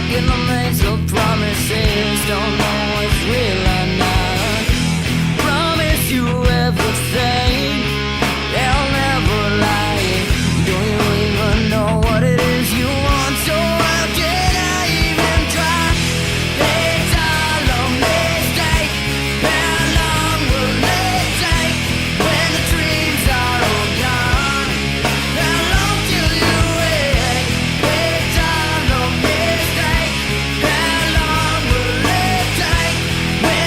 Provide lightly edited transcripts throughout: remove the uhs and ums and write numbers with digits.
In the maze of promises, don't know what's real or not. Promise you everything, they'll never lie. Don't you even know what it is you want? So how can I even try? It's all a mistake. How long will it take when the dreams are all gone? How long till you wait? It's all a mistake. How long will it take when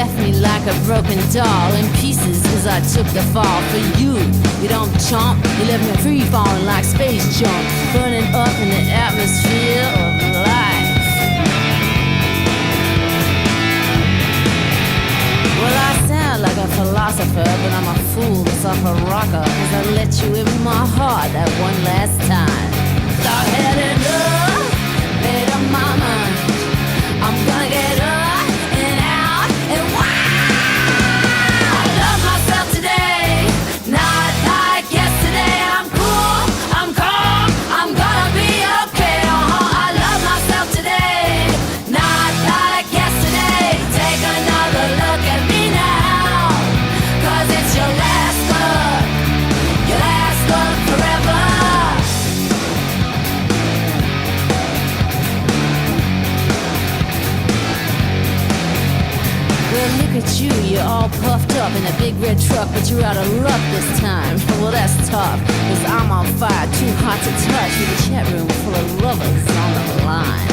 left me like a broken doll in pieces as I took the fall. For you, you don't chomp, you left me free falling like space junk, burning up in the atmosphere of life. Well, I sound like a philosopher, but I'm a fool, a suffer rocker, as I let you in my heart that one last time. Thought had enough, made up my mind, I'm gonna get up and out and wild. I love myself today, not like yesterday. I'm cool, I'm calm, I'm gonna be okay. I love myself today, not like yesterday. Take another look at me now, 'cause it's your last look forever. Well, look at you, you're all puffed up in a big red truck, but you're out of luck this time. Well, that's tough, 'cause I'm on fire, too hot to touch, with a chat room full of lovers on the line.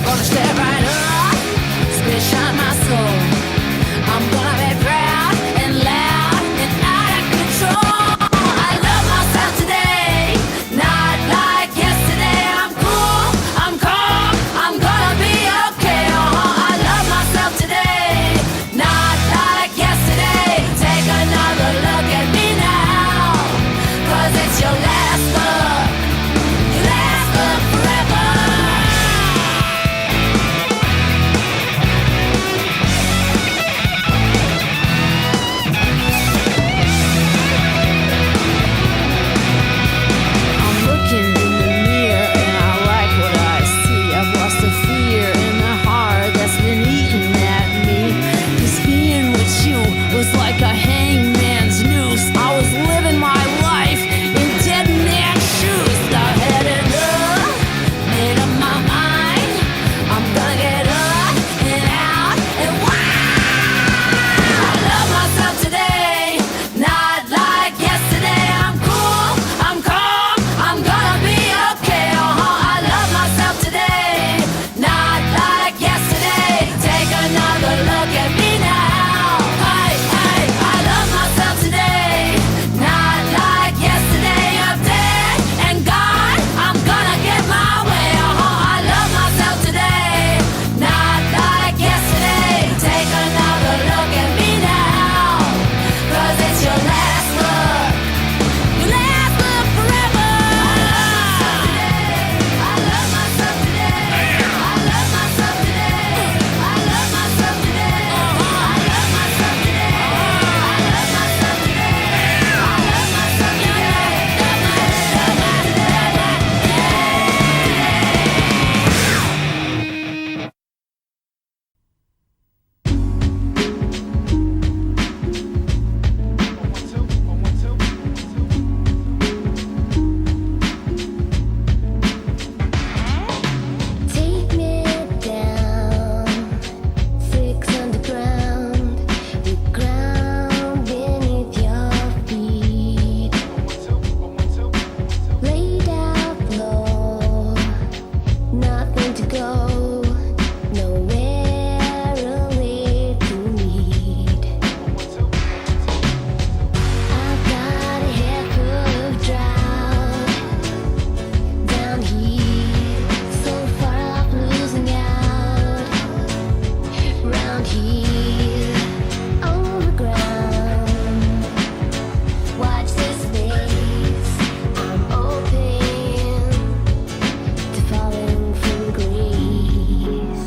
Gonna step right up, spit shine my soul. I'm gonna be proud and loud and out of control. I love myself today, not like yesterday. I'm cool, I'm calm, I'm gonna be okay. I love myself today, not like yesterday. Take another look at me now, 'cause it's your last look forever. I'm looking in the mirror and I like what I see. I've lost the fear and the heart that's been eating at me. 'Cause being with you was like a hangman's noose. I was living my life in dead man's shoes. I had enough, made up my mind, I'm gonna get up and out and wild. I love myself today, not like yesterday. I'm cool, I'm calm, I'm gonna be okay. I love myself today, not like yesterday. Take another look at me now. Hey, I love myself today, not like yesterday. I'm dead and gone, I'm gonna get my way. I love myself today, not like yesterday. Take another look at me now, 'cause it's your last look forever. I love myself today, I love myself today, I love myself today, I love myself today, I love myself today, I love myself Take me down, 6 underground, the ground beneath your feet. Laid out low, nothing to go, nowhere really to meet. I've got a head full of drought down here, so far off losing out. Round here, on the ground, watch this space. I'm open to falling from grace.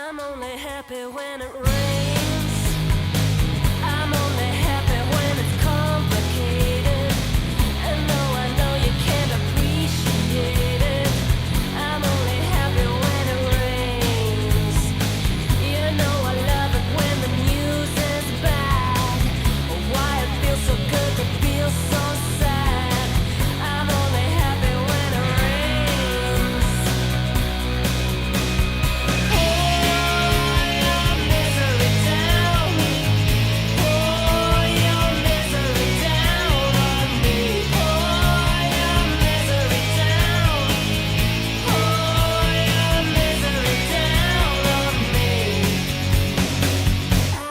I'm only happy when it rains. I'm only happy when it's complicated. And though I know you can't appreciate it, I'm only happy when it rains. You know I love it when the news is bad. Why it feels so good to feel so sad. I'm only happy when it rains. Pour your misery down. Pour your misery down on me. Pour your misery down. Pour your misery down on me.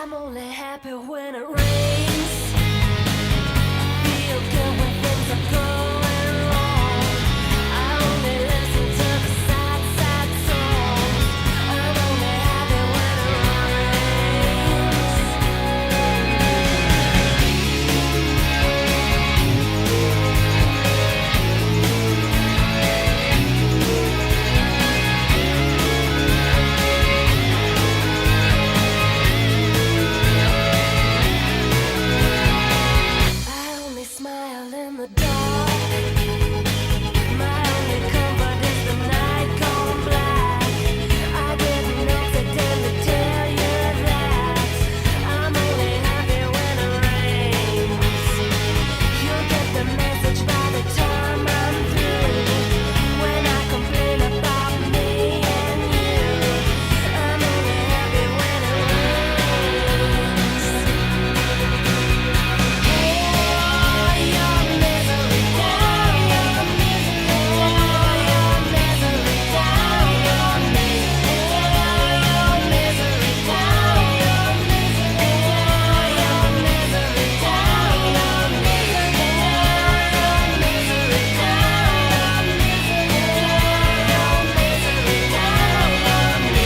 I'm only happy when it rains. Feel good when things are going wrong. I only listen to the sad, sad songs. I'm only happy when it rains. I only smile in the dark. My only comfort is the night gone black. I didn't accidentally tell you that. I'm only happy when it rains. You'll get the message by the time I'm through. When I complain about me and you, I'm only happy when it rains. Pour your misery down on me. Pour your misery down on me. Pour your misery down on me. Pour your misery down on me. Pour your misery down on me.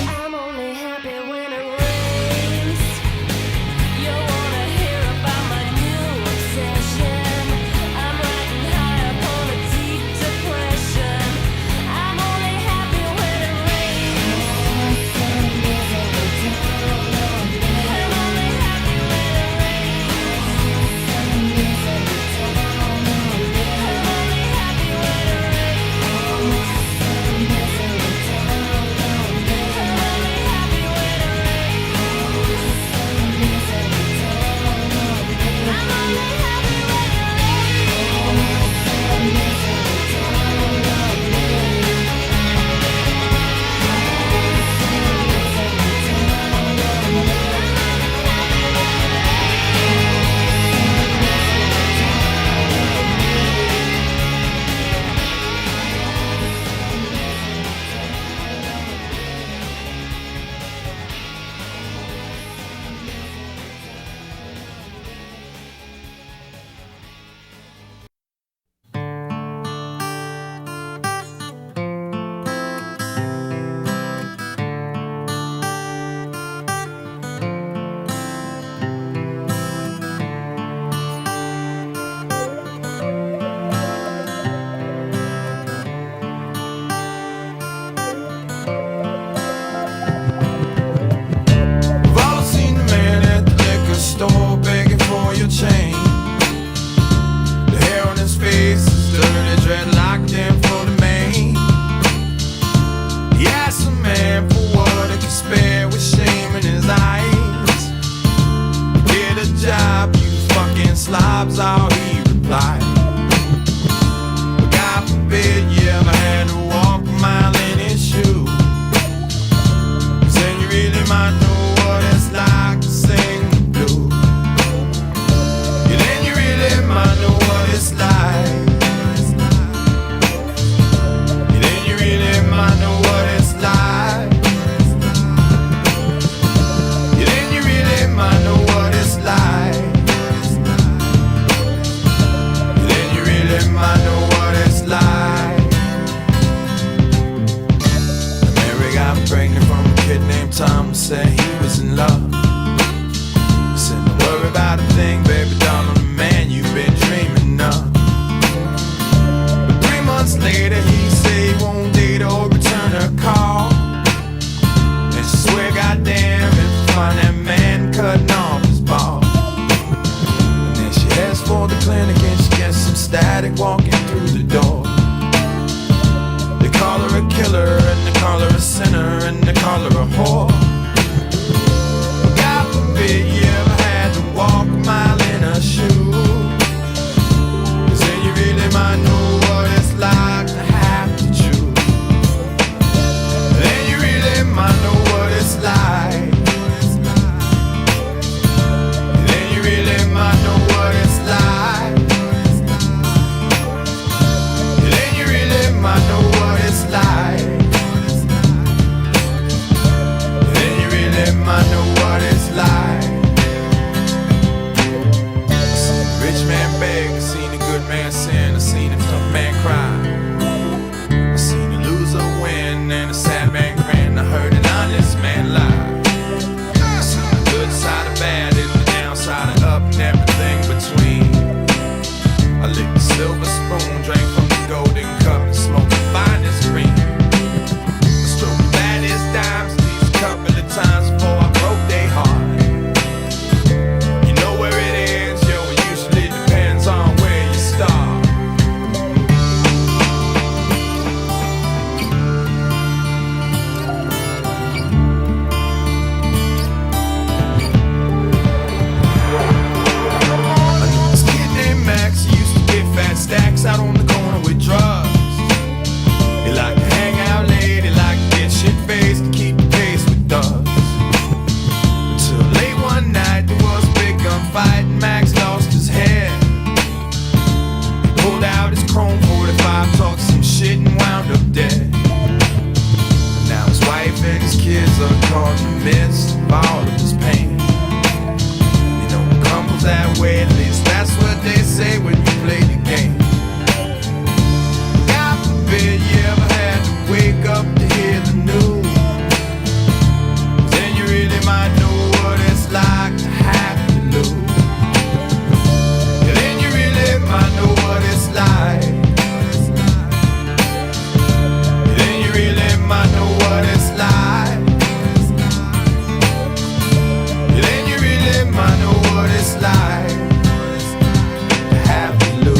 I'm only happy when it rains. You wanna hear about my new obsession? I'm riding high up on a deep depression. I'm only happy when it rains. I'm only happy when it rains. I'm only happy when it rains. We've all seen the man at the liquor store begging for your change. The hair on his face is dirty, dreadlocked in for the main. He asked the man for what he could spare with shame in his eyes. Get a job, you fucking slobs, all he replied. But God forbid you ever had to walk a mile in his shoes. Then you really might know what it's like to sing the blues. Yeah, then you really might know what it's like. Yeah, then you really might know what it's like. Yeah, then you really might know what it's like. Yeah, then you really might know what it's like. Mary got pregnant from a kid named Tom, said he was in love. Said got a thing, baby doll, on the man you've been dreaming of. But 3 months later, he say he won't date or return her call. And she swear, goddamn, if you find that man cutting off his balls. And then she heads for the clinic and she gets some static walking through the door. They call her a killer and they call her a sinner and they call her a whore. But God forbid you ever had to walk a mile in her shoes, 'cause then you really might know what it's like to have to choose. Then you really might know what it's like. Then you really might know what it's like. Then you really might know what it's like. Then you really might know what it's like. I seen a rich man beg, I seen a good man sin, I seen a tough man cry, I seen a loser win and a sad man grin, I heard an honest man lie. I seen the good side of bad and the downside of up and everything between. I licked the silver spoon, drank from the golden cup and smoked the finest green. I stroked the baddest dimes at least a couple of times before I broke their heart. You know where it ends, yo, it usually depends on where you start. I knew this kid named Max, he used to get fat stacks out on the corner with drugs. He liked to hang out late, he liked to get shit-faced to keep the pace with thugs. Until late one night there was a big gunfight and Max lost his head. He pulled out his chrome 45, talked some shit and wound up dead. And now his wife and his kids are caught in the midst of all of his pain. You know it crumbles that way, at least that's what they say when you play the game. God forbid you ever had to wake up to hear the news, 'cause then you really might know what it's like to have to lose. Yeah, then you really might know what it's like. Yeah, then you really might know what it's like. Yeah, then you really might know what it's like to have to lose.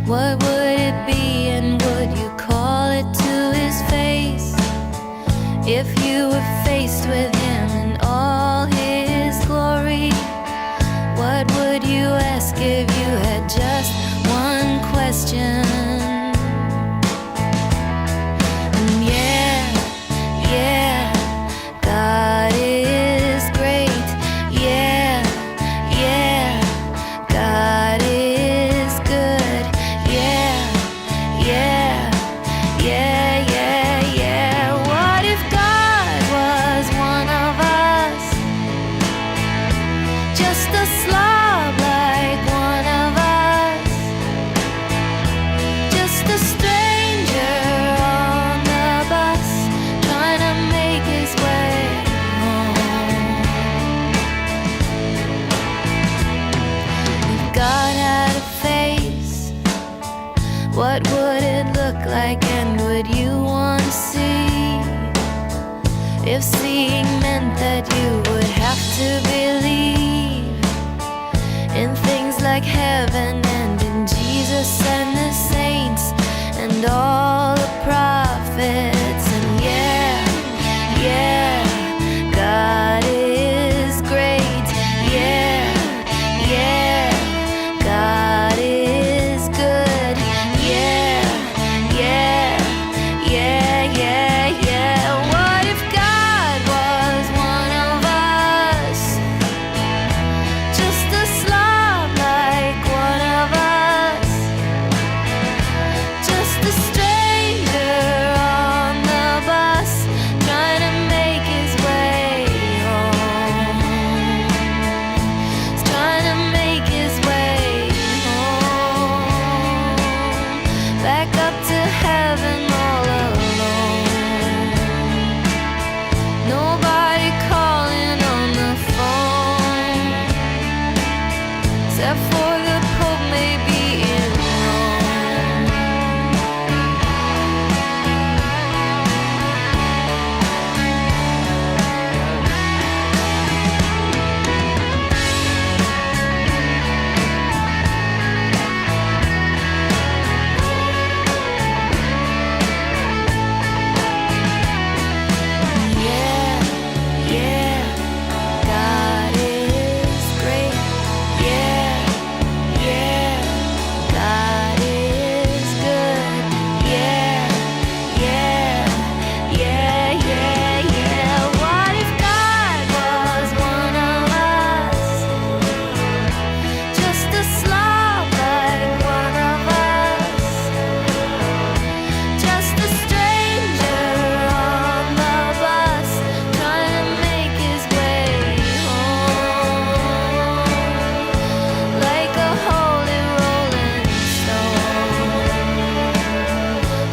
What would it be, and would you call it to his face? If you were faced with him in all his glory, what would you ask if you had just one question? And yeah, God is great. Yeah, God is good. Yeah. What if God was one of us? Just a slob like one of us. Just a stranger on the bus, trying to make his way home. If God had a face, what would it look look like and would you want to see? If seeing meant that you would have to believe in things like heaven and in Jesus and the saints and all the prophets. And yeah, yeah, God is great. Yeah, yeah, God is good. Yeah, yeah, yeah, yeah, yeah. What if God was one of us? Just a slob like one of us. Just a stranger on the bus trying to make his way home. He's trying to make his way home. Back up to heaven all alone. Nobody calling on the phone except for the Pope maybe in Rome. Yeah, yeah, God is great. Yeah, yeah, God is good. Yeah, yeah, yeah, yeah, yeah. What if God was one of us? Just a slob like one of us. Just a stranger on the bus trying to make his way home. Like a holy rolling stone.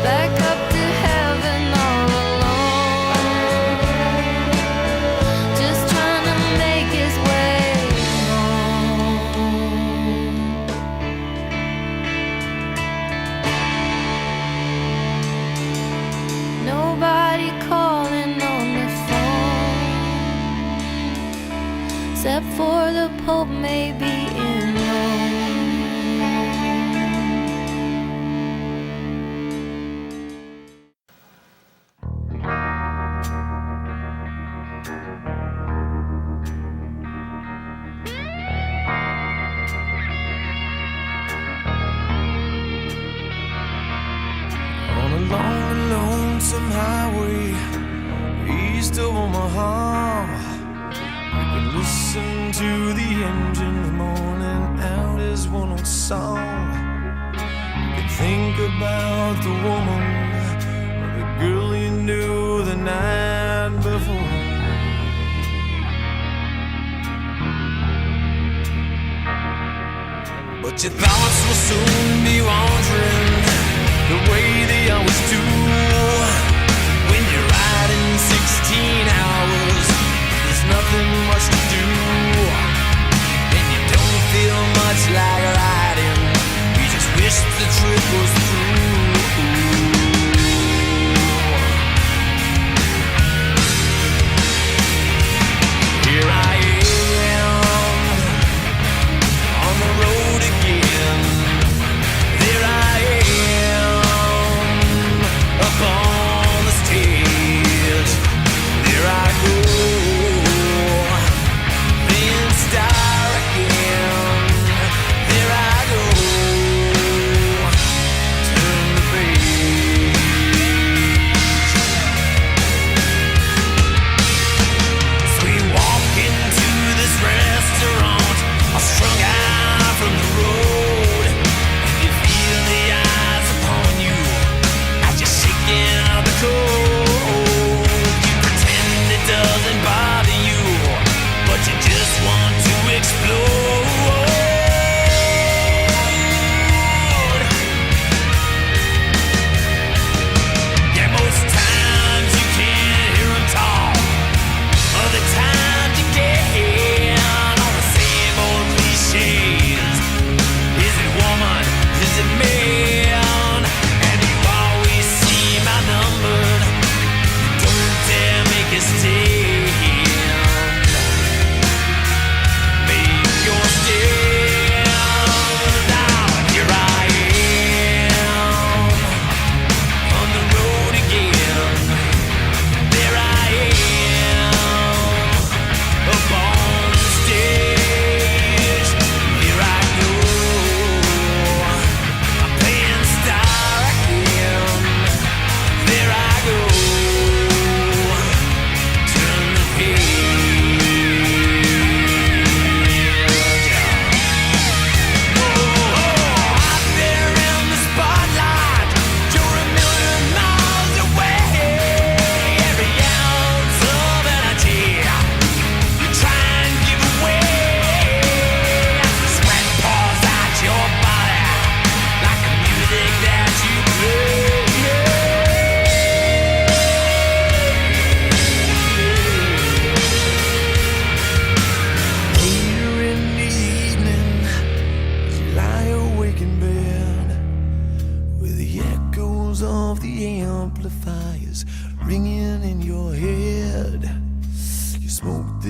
Back up to heaven all alone. Just trying to make his way home. Nobody calling on the phone except for the Pope maybe in Rome. On a long and lonesome highway east of Omaha, you can listen to the engines moaning out his one old song. You can think about the woman or the girl you knew the night before. But your thoughts will soon be wandering the way they always do. When you're riding 16 hours, there's nothing much to do, and you don't feel much like riding. You just wish the trip was through. Here I am on the road again. There I am up on the stage. There I go, playing star again. There I go, turning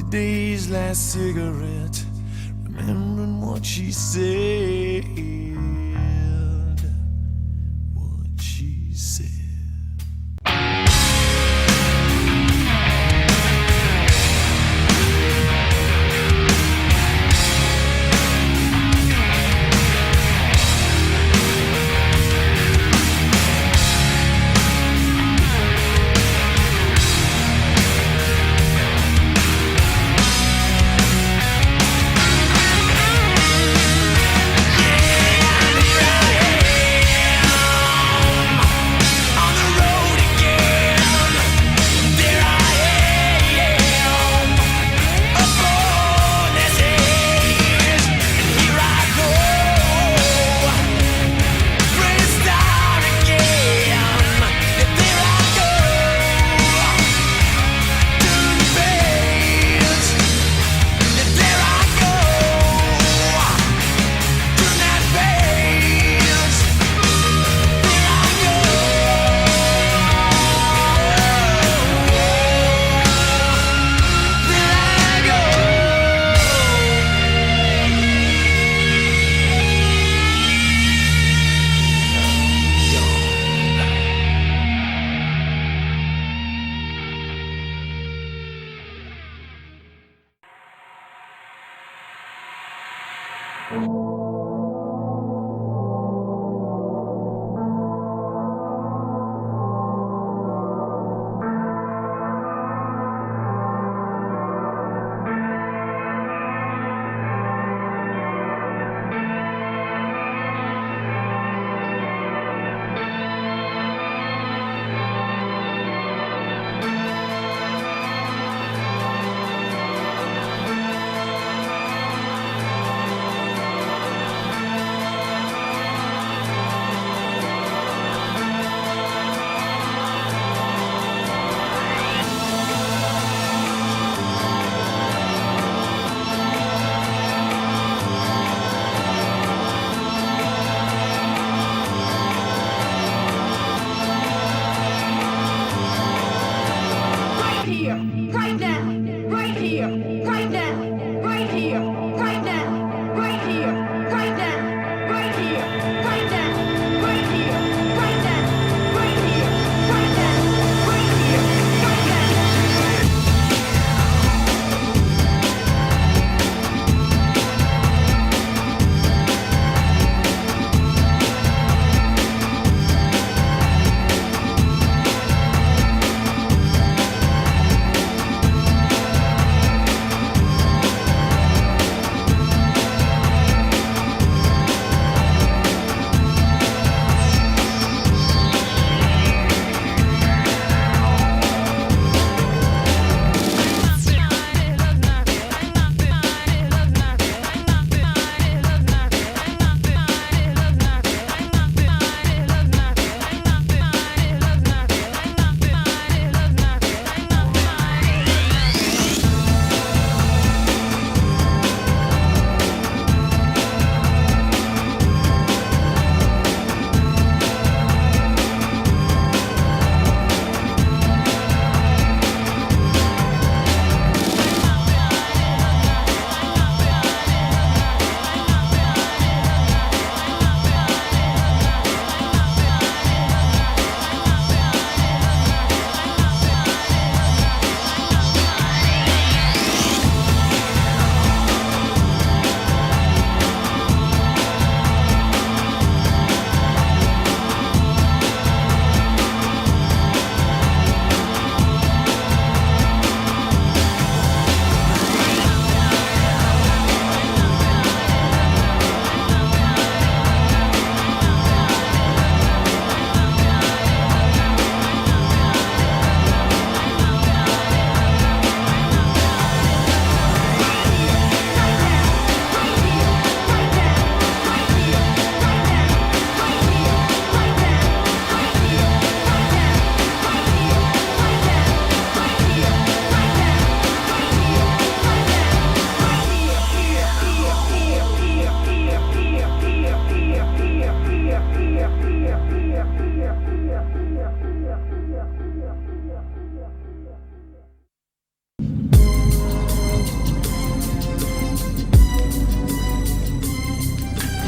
today's last cigarette, remembering what she said. What she said.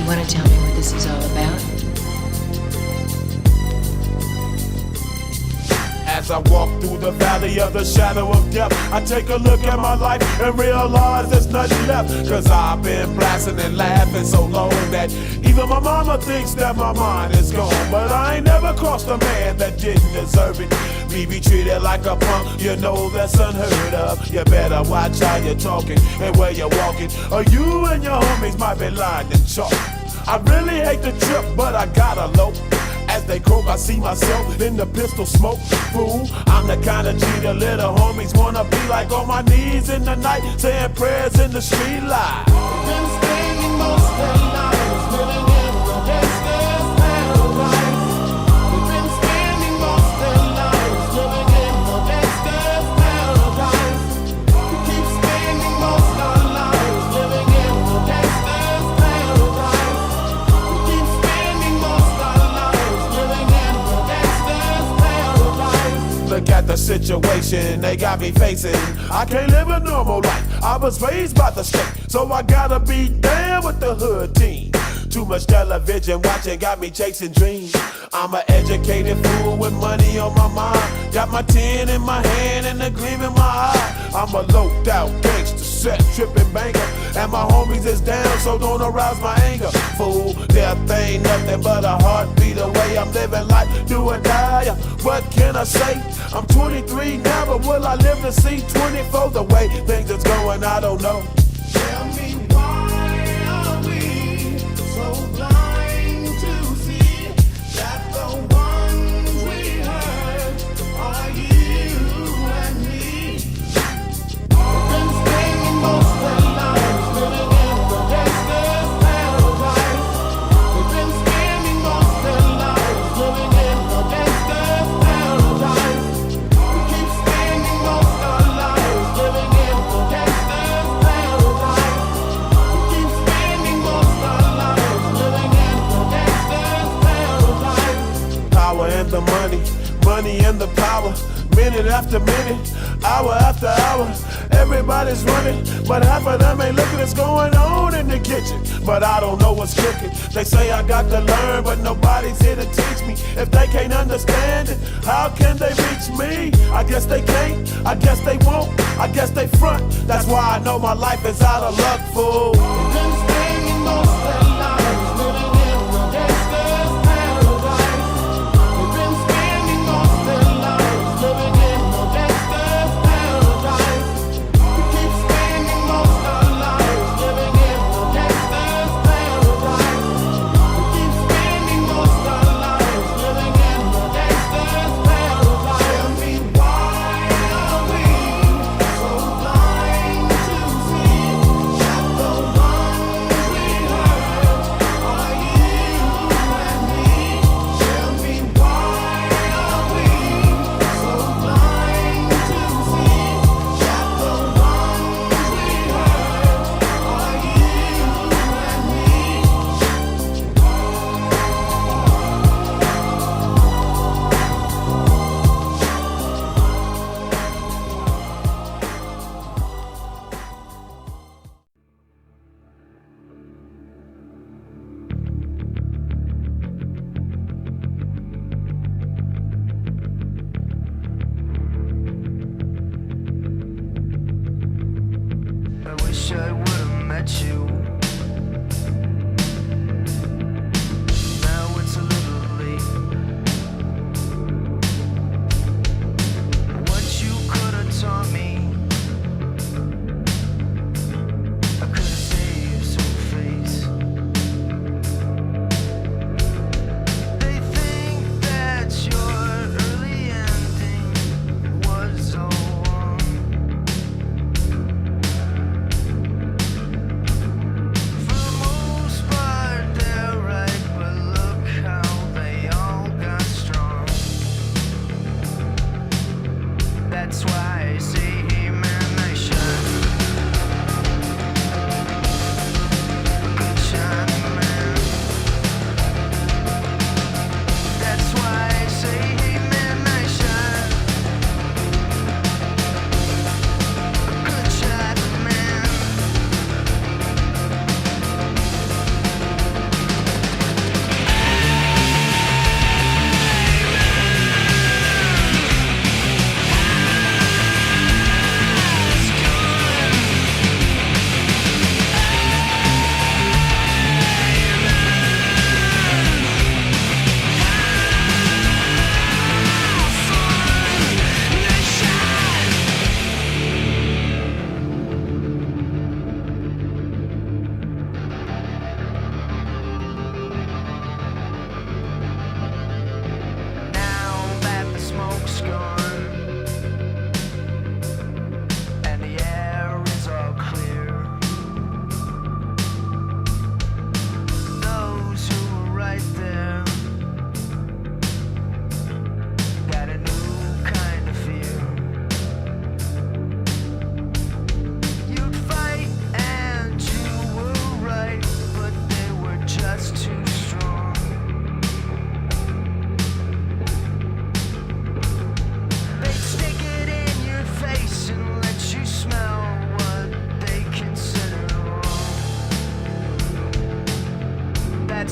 Want to tell me what this is all about? As I walk through the valley of the shadow of death, I take a look at my life and realize there's nothing left. Cause I've been blasting and laughing so long that even my mama thinks that my mind is gone. But I ain't never crossed a man that didn't deserve it. Me be treated like a punk, you know that's unheard of. You better watch how you're talking and where you're walking, or you and your homies might be lined in chalk. I really hate the trip, but I gotta low. As they croak, I see myself in the pistol smoke. Fool, I'm the kind of G the little homies wanna be like, on my knees in the night, saying prayers in the street light. Been spending most of their lives living in the gangster's paradise. We've been spending most of their lives living in the gangster's paradise. We keep spending most of our lives living in the gangster's paradise. We keep spending most of our lives living in the gangster's paradise. Look at the situation they got me facing. I can't live a normal life. I was raised by the state, so I gotta be down with the hood team. Too much television watching got me chasing dreams. I'm an educated fool with money on my mind. Got my tin in my hand and a gleam in my eye. I'm a loped out gangster, set tripping banker, and my homies is down, so don't arouse my anger. Fool, death ain't nothing but a heartbeat away. I'm living life, do or die. What can I say? I'm 23 now, but will I live to see 24? The way things is going, I don't know. Tell me why are we so blind to see that the ones we hurt are you and me? We've been spending most of our lives living in the gangster's paradise. We've been spending most of our lives living in the gangster's paradise. We keep spending most of our lives living in the gangster's paradise. We keep spending most of our lives living in the gangster's paradise. Power and the money, money and the power. Minute after minute, hour after hour, everybody's running, but half of them ain't looking what's going on in the kitchen. But I don't know what's cooking. They say I got to learn, but nobody's here to teach me. If they can't understand it, how can they reach me? I guess they can't, I guess they won't, I guess they front. That's why I know my life is out of luck, fool. We've been spending most of our lives living in the gangster's paradise. We've been spending most of our lives living in the gangster's paradise. We keep spending most of our lives living in the gangster's paradise. We keep spending most of our lives living in the gangster's paradise. Tell me why are we so blind to see that the ones we hurt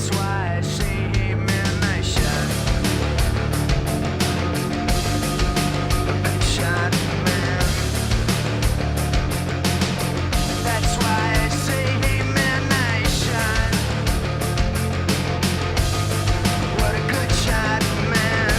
That's why I say, hey man, nice shot. Big shot, man. That's why I say, hey man, nice shot. What a good shot, man.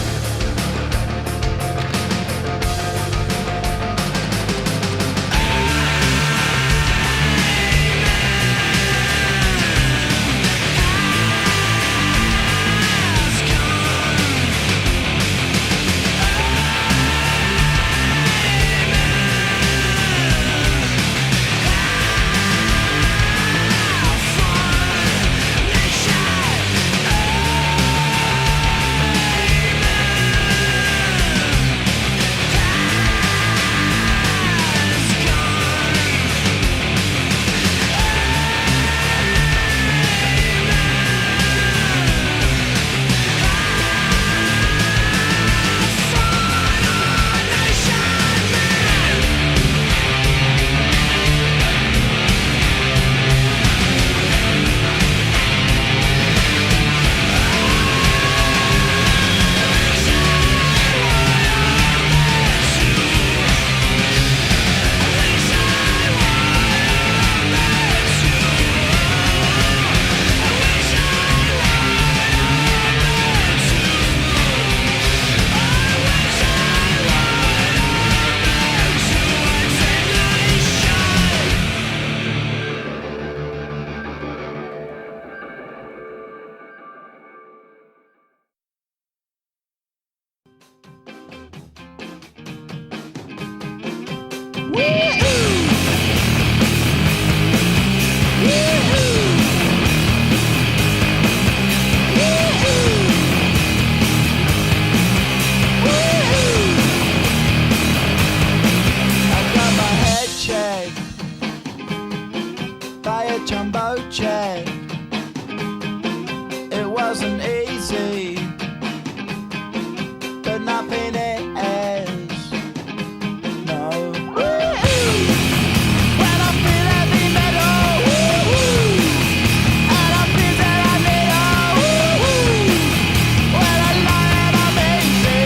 I got my head checked by a jumbo jet. It wasn't easy, but nothing is. No. When I feel heavy metal, and I feel that I need when I lie and I'm easy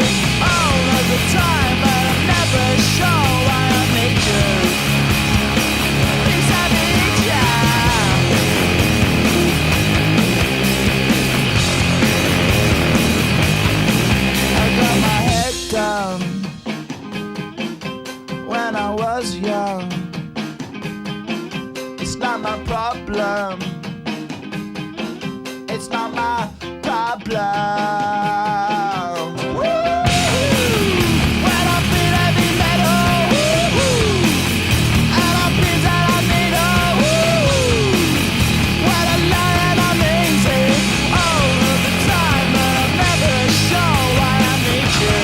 all of the time, but I'm never sure why I need you. Please I need ya. I got my head down when I was young. It's not my problem. It's not my problem. When I feel heavy metal, and I feel that I need when I lie and I'm easy all of the time, but I'm never sure why I need you.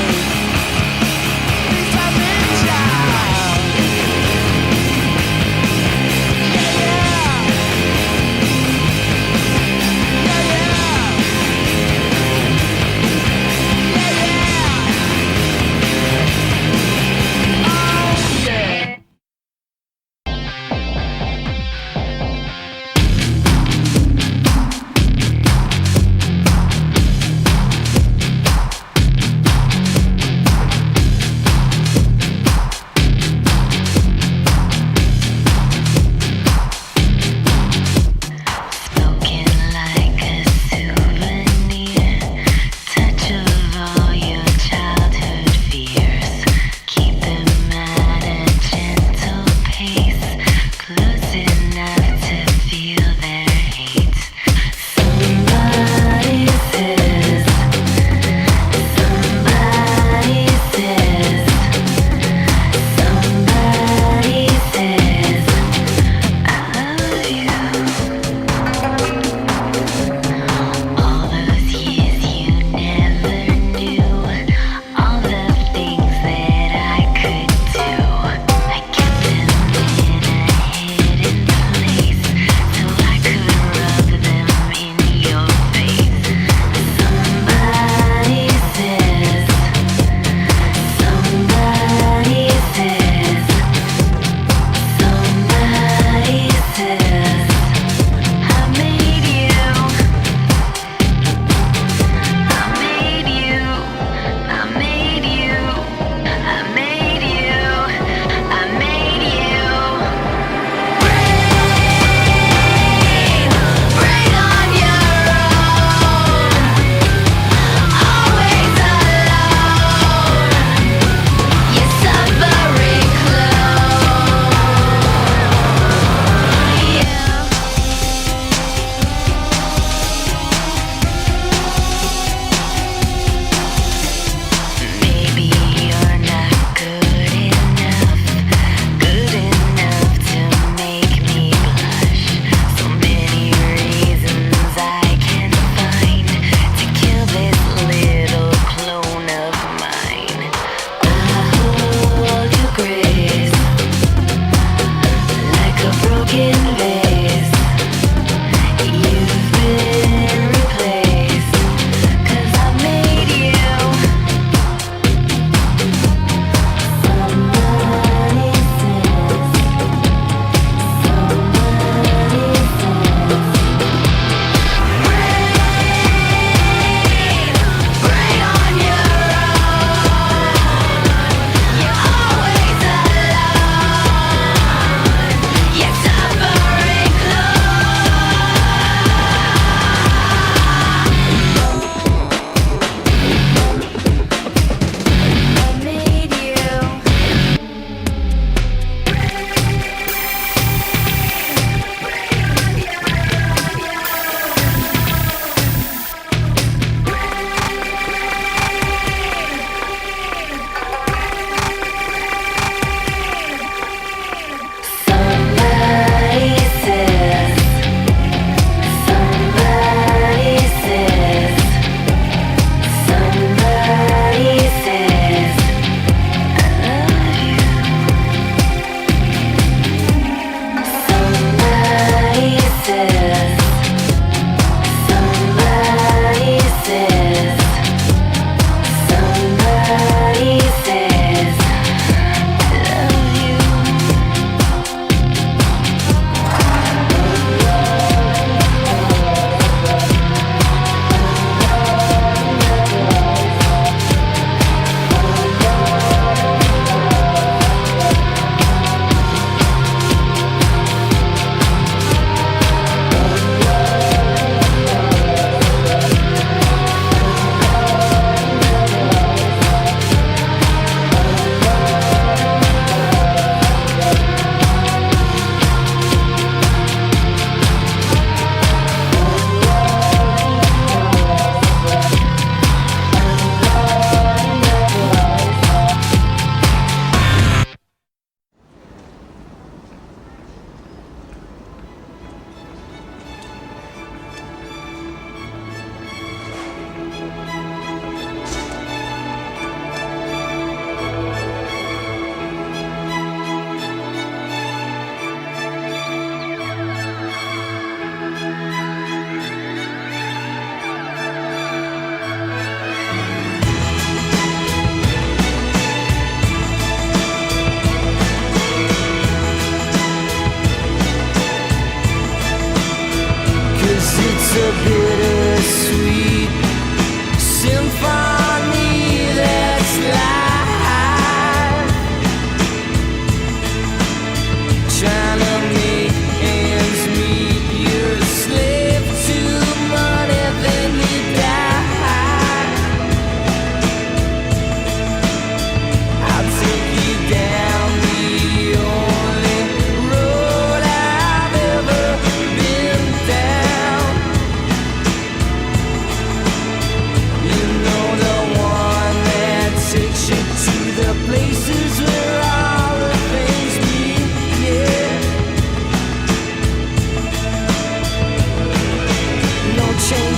Please I need ya. Yeah, yeah. Yeah, yeah.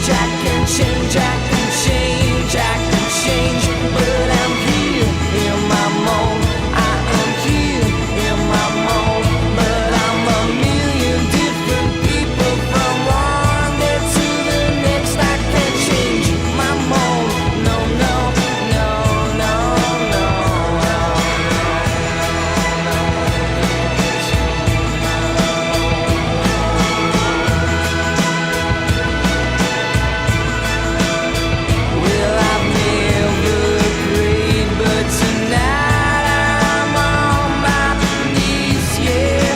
change, I can change, I can change, I can change. But I'm here in my mold. I am here in my mold. But I'm a million different people from one day to the next. I can't change my mold. No, no, no, no, no, no. Well, I've never prayed, but tonight I'm on my knees, yeah.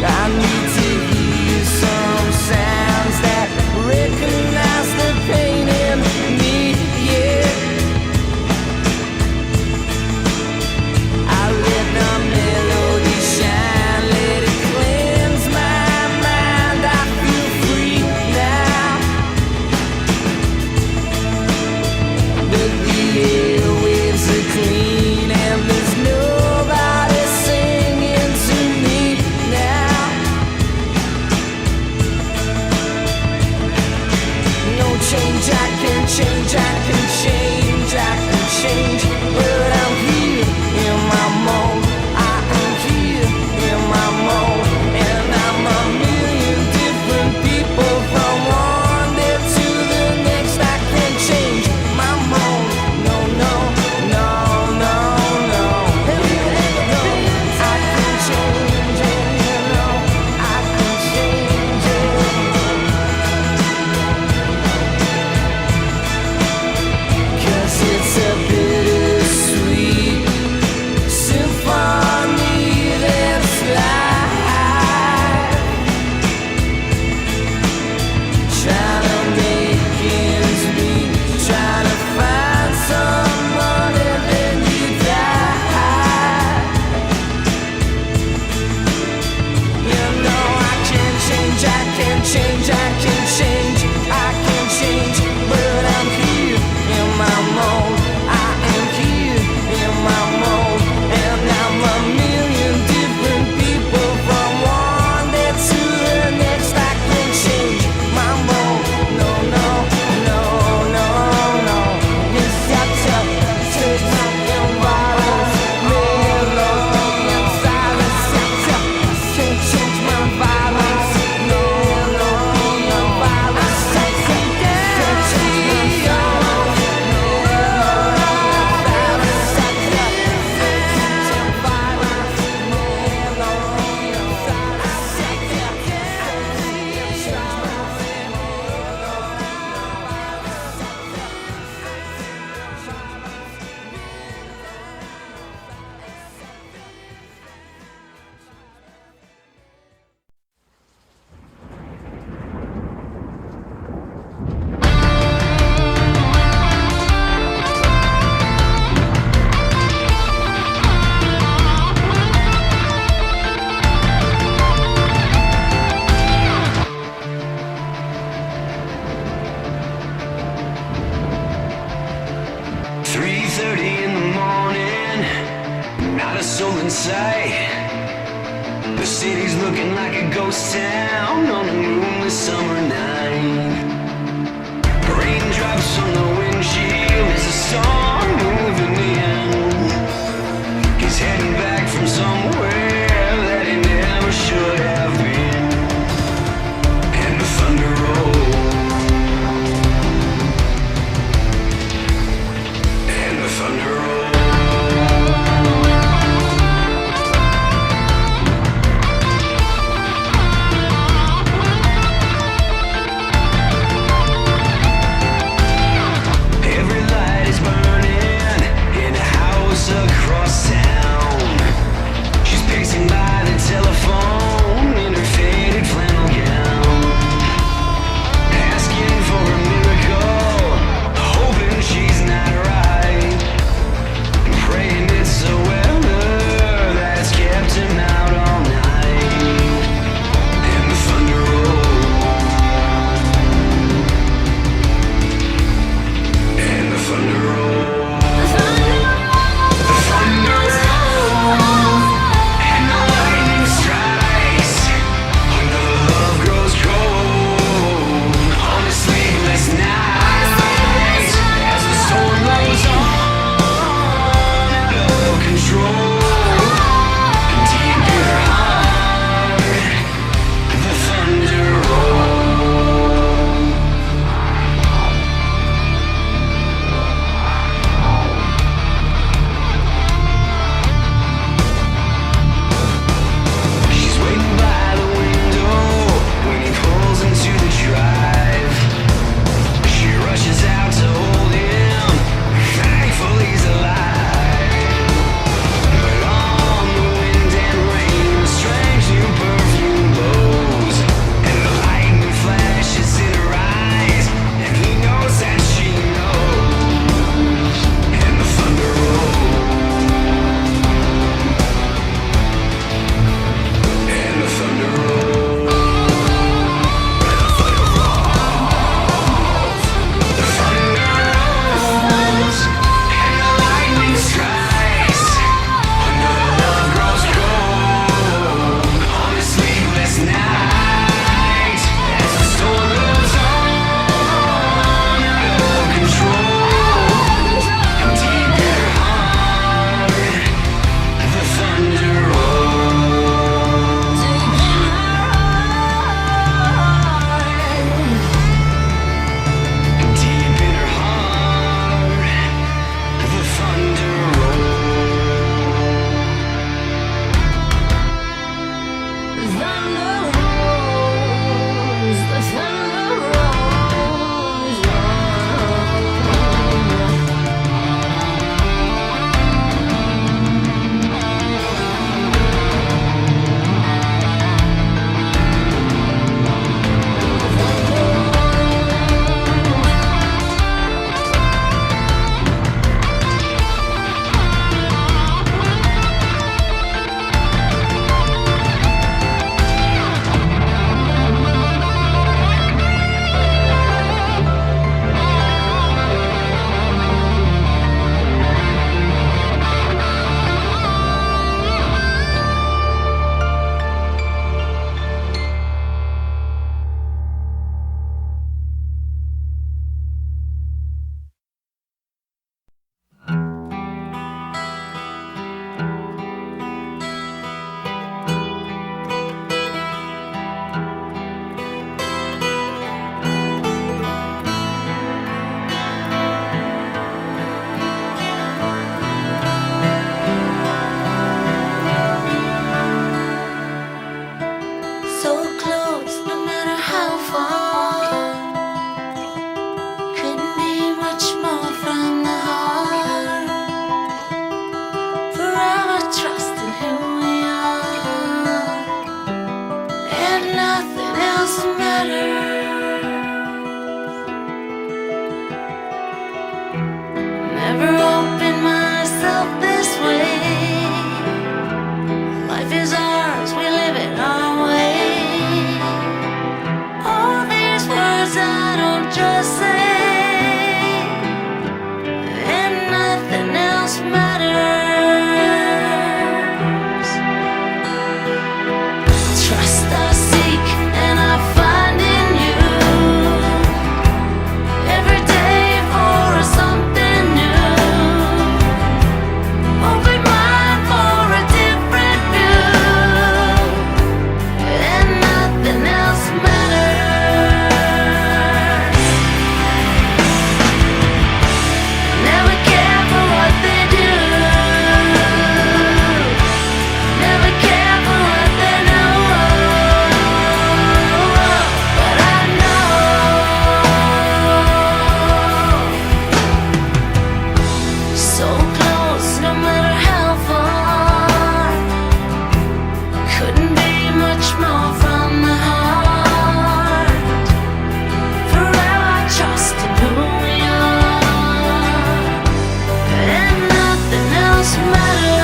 I need to hear some sounds that recognize the pain in me, yeah. I let the melody shine, let it cleanse my mind. I feel free now. But the airwaves are clean and there's nobody singing to me now. No change, I can change, I can change, I can change. But I'm here in my mold. I am here in my mold. And I'm a million different people from one day to the next. I can't change my mold. No, no, no, no, no. No, I can change it. No, I can change it. 'Cause it's a bittersweet symphony that's life. Trying to make ends meet, trying to find someone and then you die. You know I can change, I can change, I can change, I can change. But I'm here in my mold. I am here in my mold. And I'm a million different people from one day to the next. I can change my mold. No, no, no, no, no. It's got to take my environment. Melody and silence. Can't change my violence. Melody and violence. Can't change my sight. The city's looking like a ghost town on a moonless summer night. Raindrops on the windshield as the storm moving in. He's heading back from somewhere that he never should have been. And the thunder rolls. And the thunder rolls. matters. Never opened myself this way. Life is ours, we live it our way. All these words I don't just say, and nothing else matters. Trust I seek and I find in you. Every day for something new. Open mind for a different view, and nothing else matters. Never care for what they do. Never care for what they know. But I know so close, no matter how far. Couldn't be much more from the heart. Forever trust in who we are, and nothing else matters.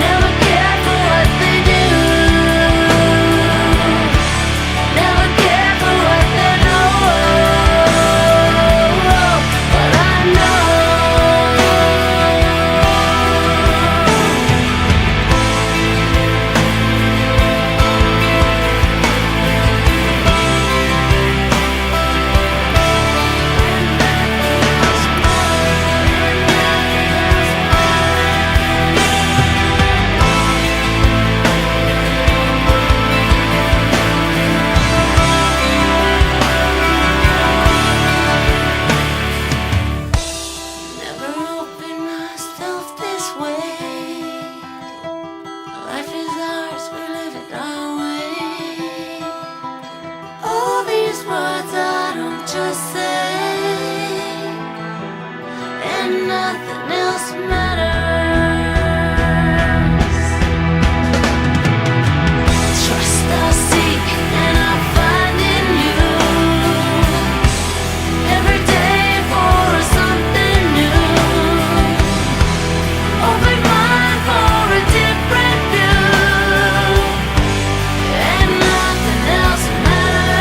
Never care for what they do. Never care for what they know. But I know never opened myself this way. Life is ours, we live it our way. All these words I don't just say, and nothing else matters. Trust I seek and I find in you. Every day for something new. Open mind for a different view, and nothing else matters.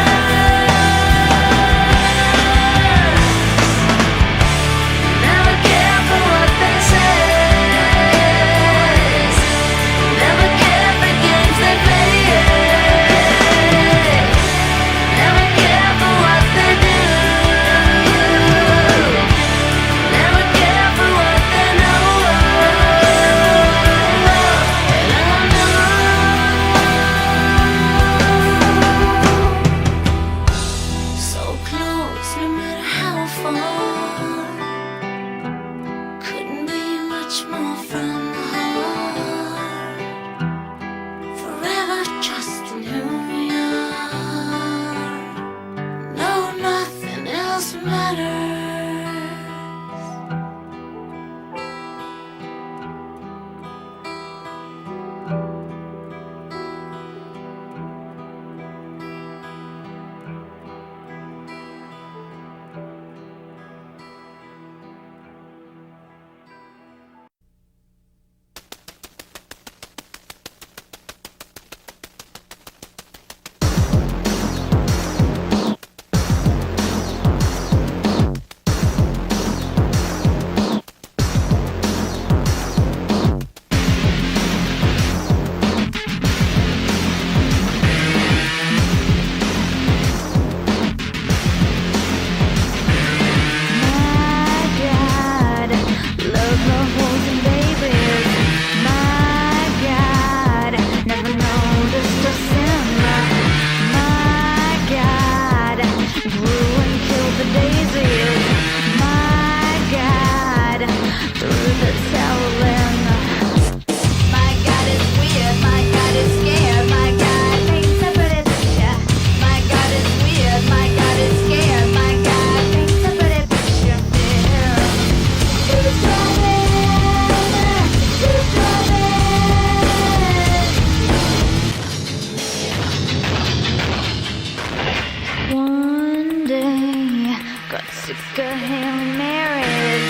got him married.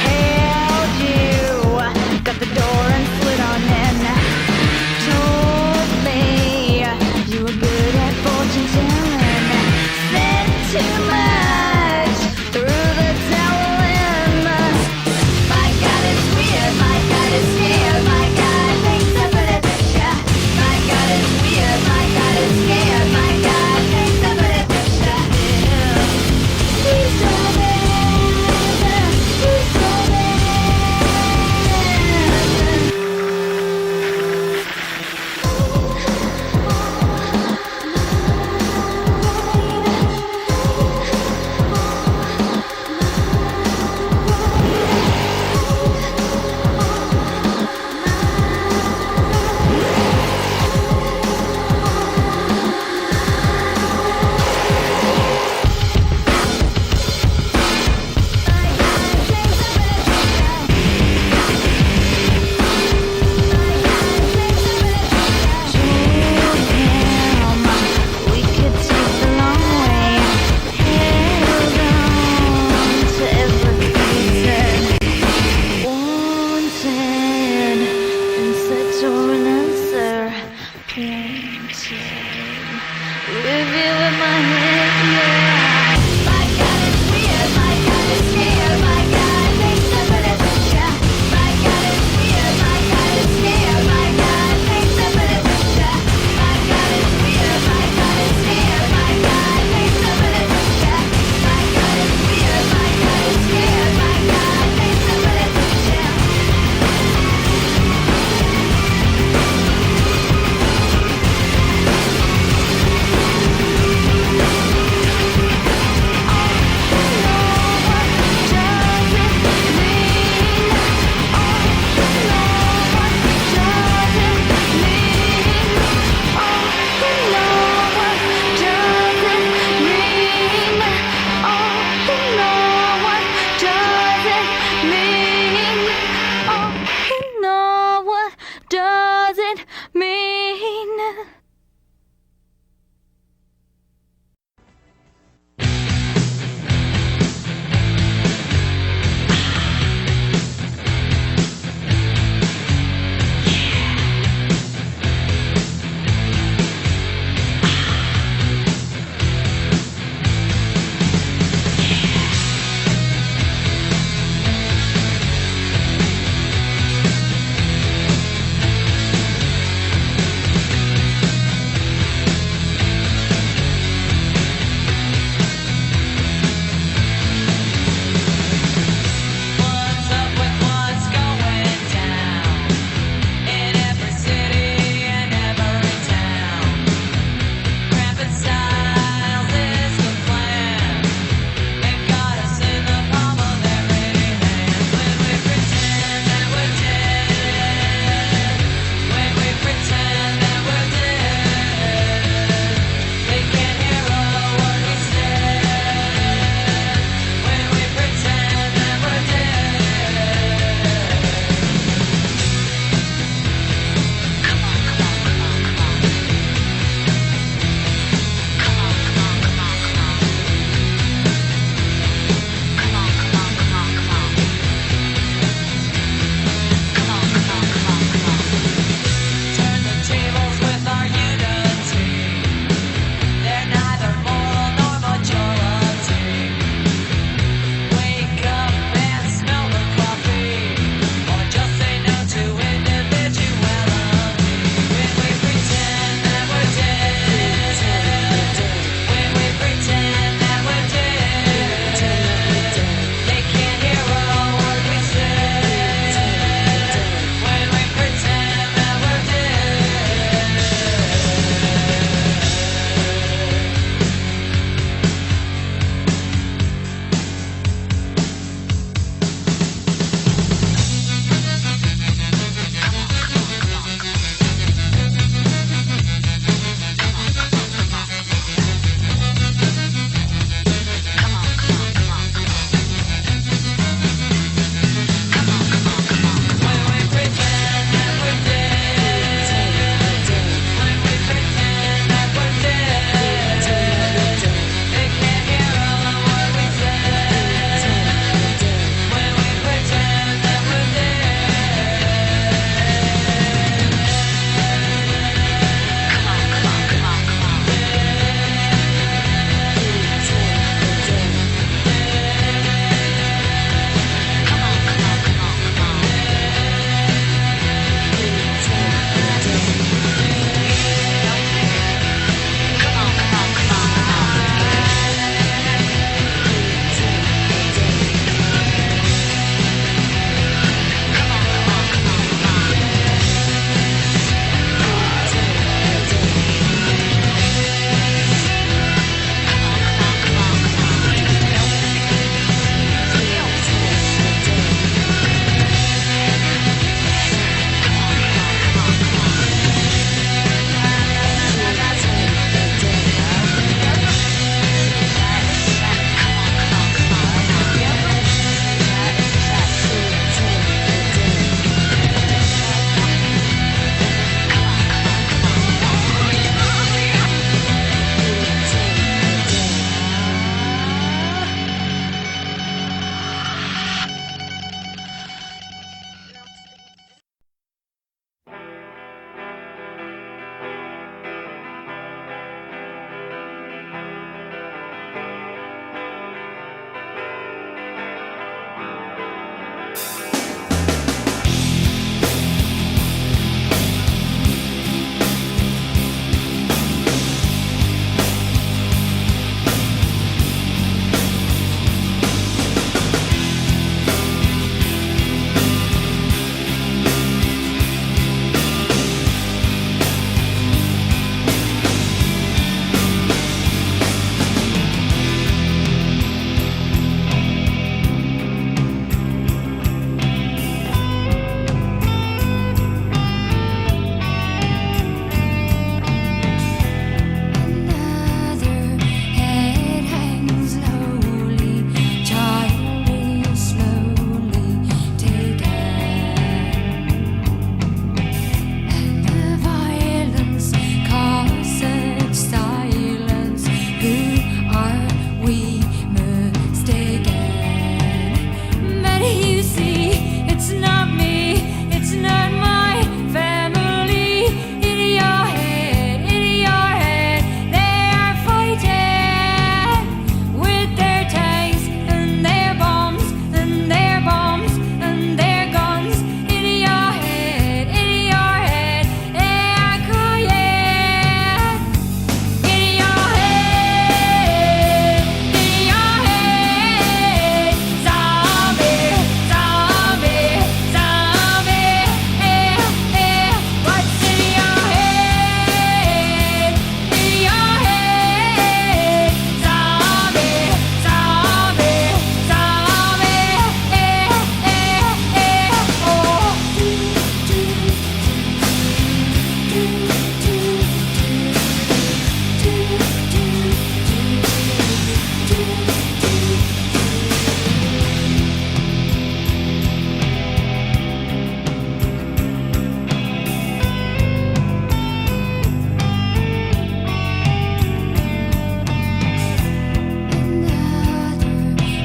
Held you, got the door and slid on in. Told me you were good at fortune telling. Said too much, threw the towel in. My God, it's weird. My God, it's scared. My God, thinks I'm gonna push ya. My God, it's weird. My God, it's scared. My God, thinks I'm gonna push ya. Please don't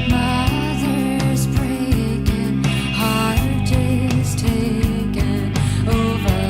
Mother's breaking, heart is taken over.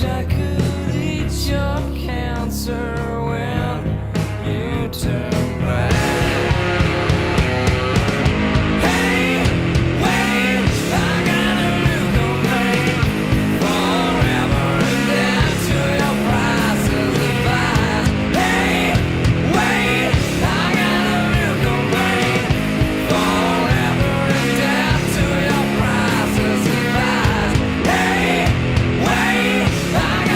wish I could eat your cancer when you turn back. Hey, wait, I got a new complaint. Forever indebted to your prices advised. Hey, wait, I got a new complaint. Forever indebted to your prices advised. Hey, wait, I got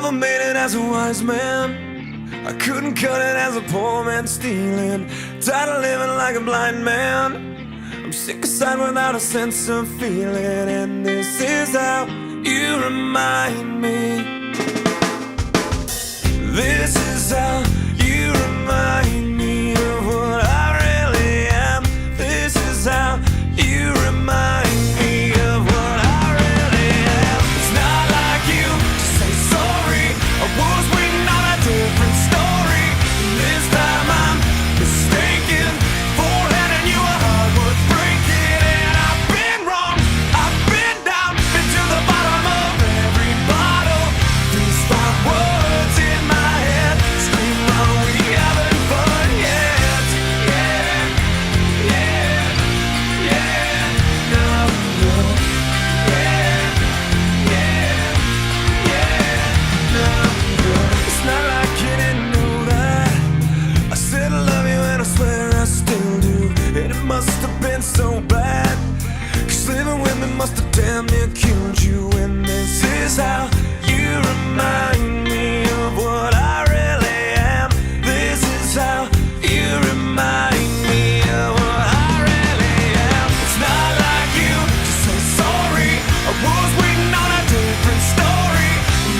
Never made it as a wise man. I couldn't cut it as a poor man stealing. Tired of living like a blind man. I'm sick aside without a sense of feeling. And this is how you remind me. This is how you remind me of what I really am. This is how you remind me of what I really am. It's not like you to say sorry. I was waiting on a different story. This time I'm mistaken for handing you a heart worth breaking. And I've been wrong, I've been down, been to the bottom of every bottle. These 5 words in my head scream, are we having fun yet? Yeah, yeah, yeah, no, no. Yeah, yeah, yeah, no, no. It's not like you didn't know that I said I love you and I swear I still do. And it must have been so bad, 'cause living with me must have damn near killed you. And this is how you remind me of what I really am. This is how you remind me of what I really am. It's not like you to say sorry. I was waiting on a different story.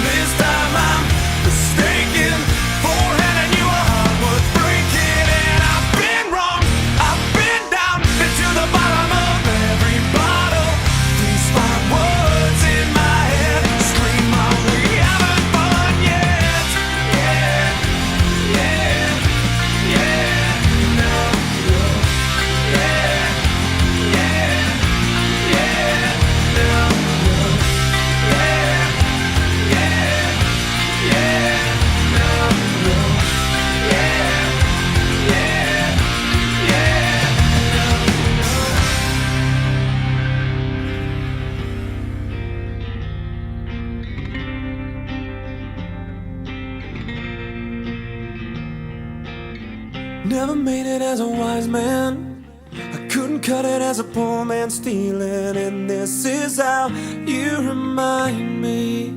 This time I'm mistaken for handing you a heart worth breaking. And I've been wrong, I've been down, been to the bottom of every bottle. These 5 words in my head scream, are we having fun yet? Yeah, yeah, yeah, no, no. Yeah, yeah, yeah, no, no. Yeah, yeah, yeah, no, no. Yeah, yeah, yeah, no, no. Never made it as a wise man. I couldn't cut it as a poor man stealing. And this is how you remind me.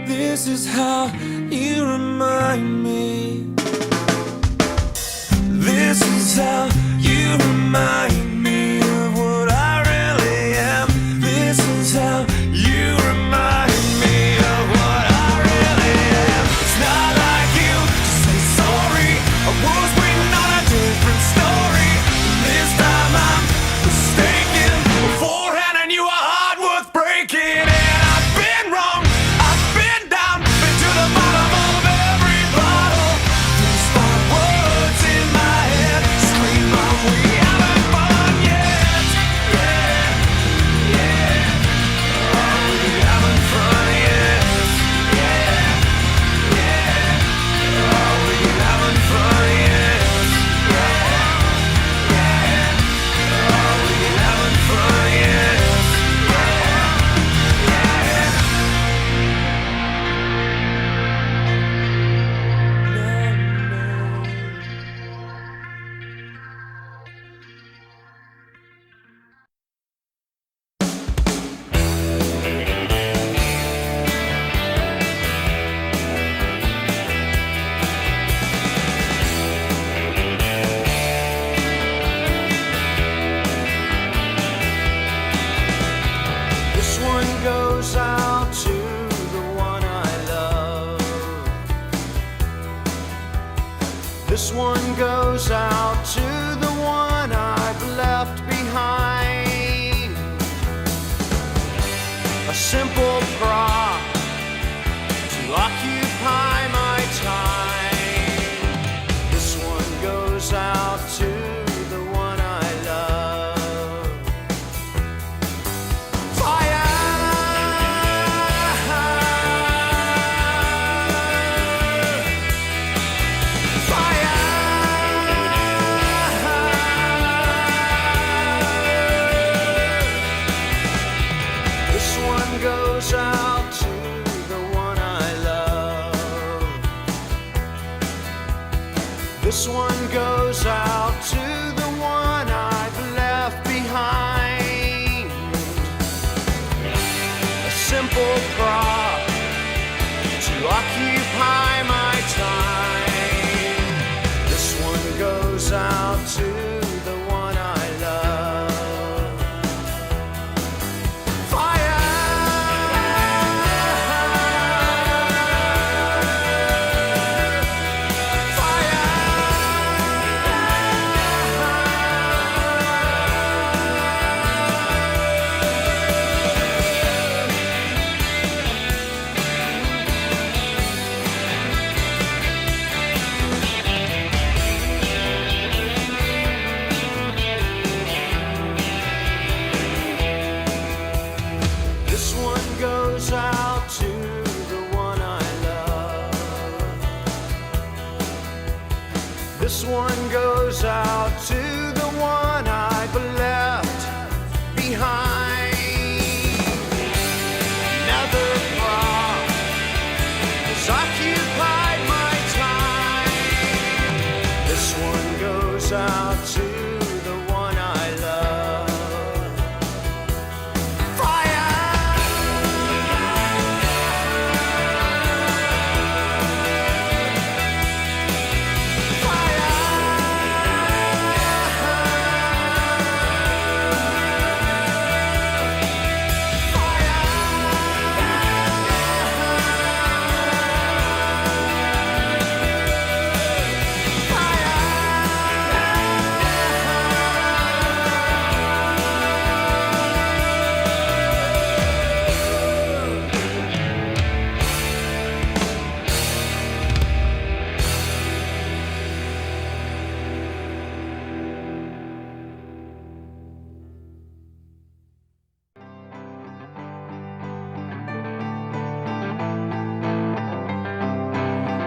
This is how you remind me. This is how you remind me of what I really am. This is how you remind me of what I really am. It's not like you to say sorry. I was waiting on a different story. This time I'm mistaken for handing you a heart worth breaking. And I've been wrong, I've been down, been to the bottom of every bottle. These 5 words in my head scream, are we having fun yet? Yeah, yeah, are we having fun yet? Yeah, yeah, are we having fun yet? Yeah, yeah, are we having fun yet? This one goes out to the one I love. This one goes out to the one I've left behind. A simple prop to occupy my time. This one goes out to the one I love. Fire! This one goes out to the one I love. This one goes out to the one I've left behind. A simple prop goes out to the one I love. This one goes out to the one I love. This one goes out to the one I've left behind. Another thought has occupied my time. This one goes out to the one I love.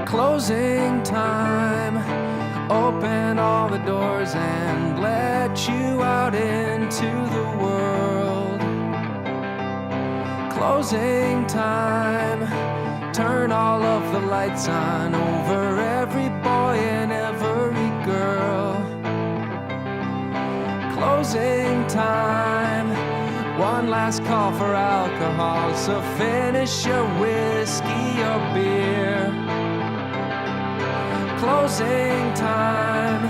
Closing time. Open all the doors and let you out into the world. Closing time. Turn all of the lights on over every boy and every girl. Closing time. One last call for alcohol, so finish your whiskey or beer. Closing time.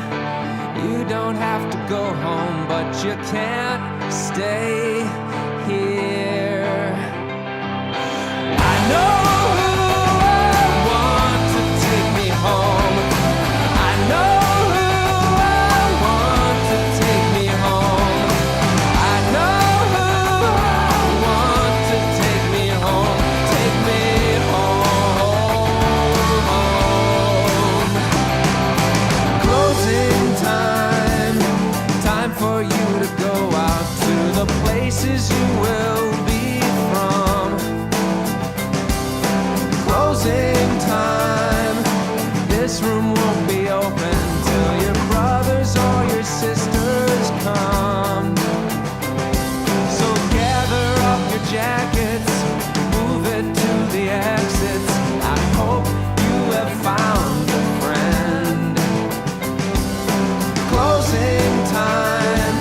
You don't have to go home, but you can't stay here. I know who I want to take me home. I know who I want to take me home. I know who I want to take me home. Take me home. Closing time. Time for you to go out to the places you will be from. Closing time. This room won't be open till your brothers or your sisters come. So gather up your jackets, move it to the exits. I hope you have found a friend. Closing time.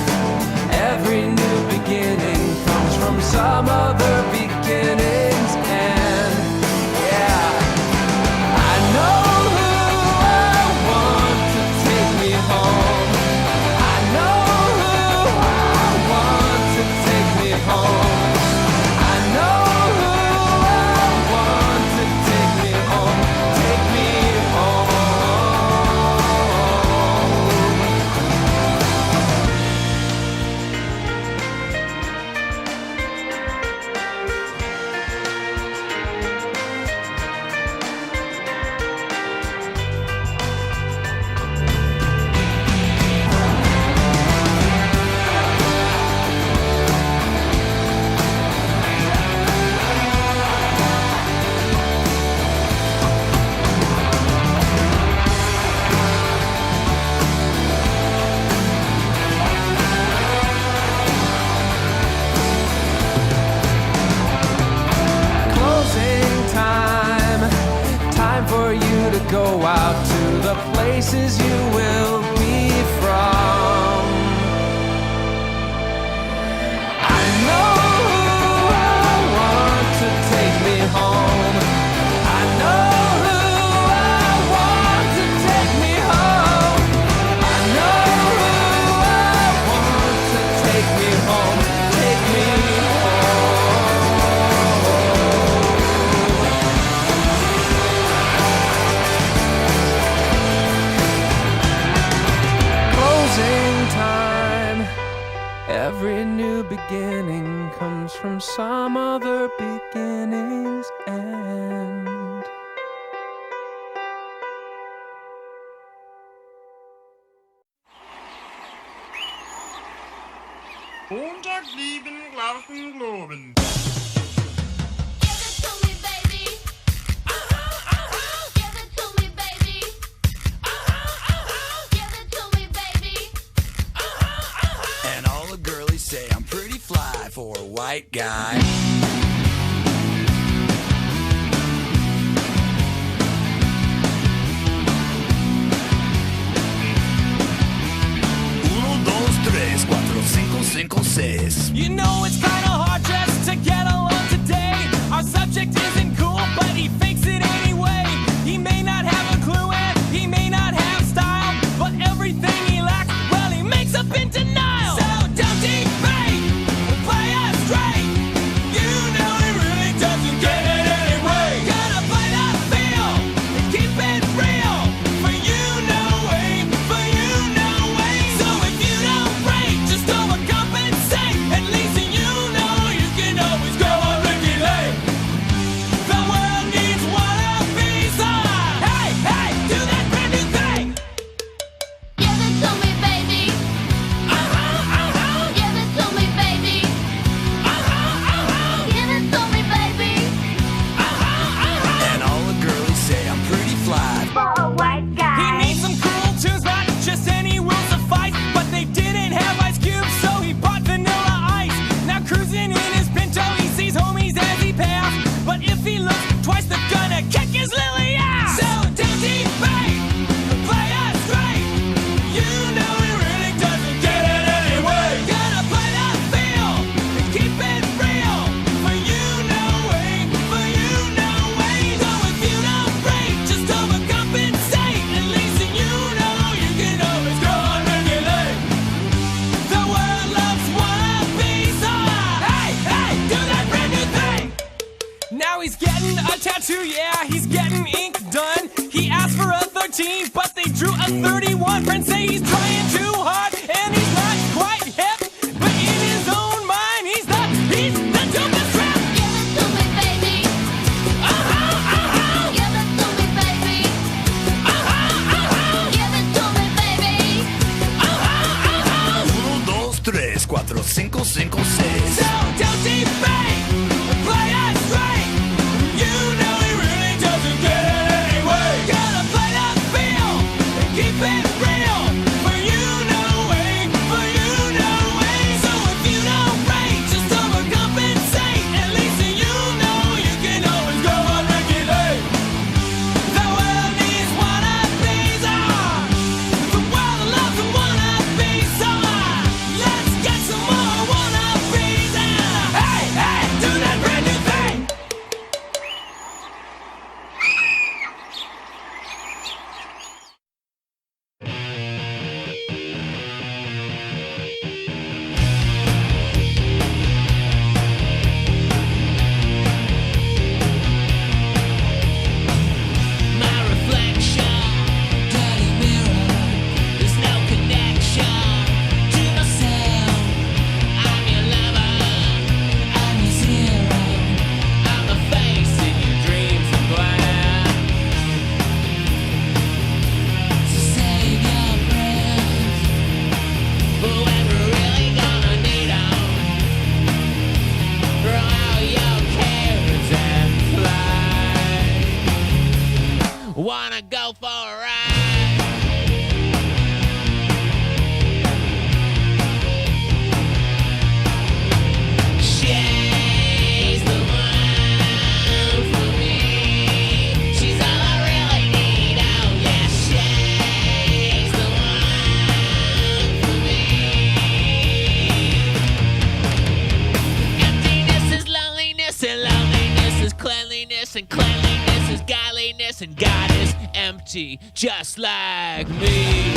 Every new beginning comes from some other beginning's end. Yeah, I know who I want to take me home. I know who I want to take me home. I know who I want to take me home. Take me home. Closing time. Time for you to go out to the places you will be from. I know who I want to take me home. I know who I want to take me home. I know Every new beginning comes from some other beginning's end. Montag lieben Glauben Globen. Give it to me, baby. Give it to me, baby. Give it to me, baby. And all the girlies say I'm pretty fly for a white guy. Uno, dos, tres, cuatro, cinco, cinco, seis. You know it's kinda hard just to get along today. Our subject isn't cool, but he fakes it anyway. He may not have a clue and he may not have style, but everything he lacks, well, he makes up in denial. So don't debate, play us straight. You know he really doesn't get it anyway. Gotta play the field and keep it real. For you, no way, for you, no way. So if you don't break, just overcompensate. At least you know you can always go on Ricky Lake. The world needs wannabes on. Hey, hey, do that brand new thing. Give it to me, baby. Give it to me, baby. Give it to me, baby. And all the girlies say I'm pretty fly. For a white He guy. needs some cool tunes, not just any will suffice. But they didn't have ice cubes, so he bought vanilla ice. Now cruising in his Pinto, he sees homies as he passed. But if he looks twice, they're gonna kick his lily ass. So don't debate, play us straight. You know he really doesn't get it anyway. Gotta play the field and keep it real. For you, no way, for you, no way. So if you don't break, just overcompensate. At least you know you can always go on regulate. The world loves wannabes on. Hey, hey, do that brand new thing. Now he's getting a tattoo, yeah, he's getting ink done. He asked for a 13, but they drew a 31. Friends say he's trying too hard, and he's not quite hip. But in his own mind, he's the dopest rap. Give it to me, baby. Give it to me, baby. Give it to me, baby. Uno, dos, tres, cuatro, cinco, cinco, seis. So don't debate, play us straight. You know he really doesn't get it anyway. Gotta play the field and keep it real. For you, no way, for you, no way. So if you don't break, just overcompensate. At least you know you can always go on regulate. The world needs wannabes on. The world loves wannabes on. Let's get some more wannabes on. Hey, hey, do that brand new thing. My reflection, dirty mirror. There's no connection to myself. I'm your lover, I'm your zero. I'm the face in your dreams and glass. So save your breath for when we're really gonna need 'em. Throw out your cares and fly. Wanna go for a ride? She's the one for me. She's all I really need. Oh yeah, she's the one for me. Emptiness is loneliness, and loneliness is cleanliness, and cleanliness is godliness, and God is empty, just like me.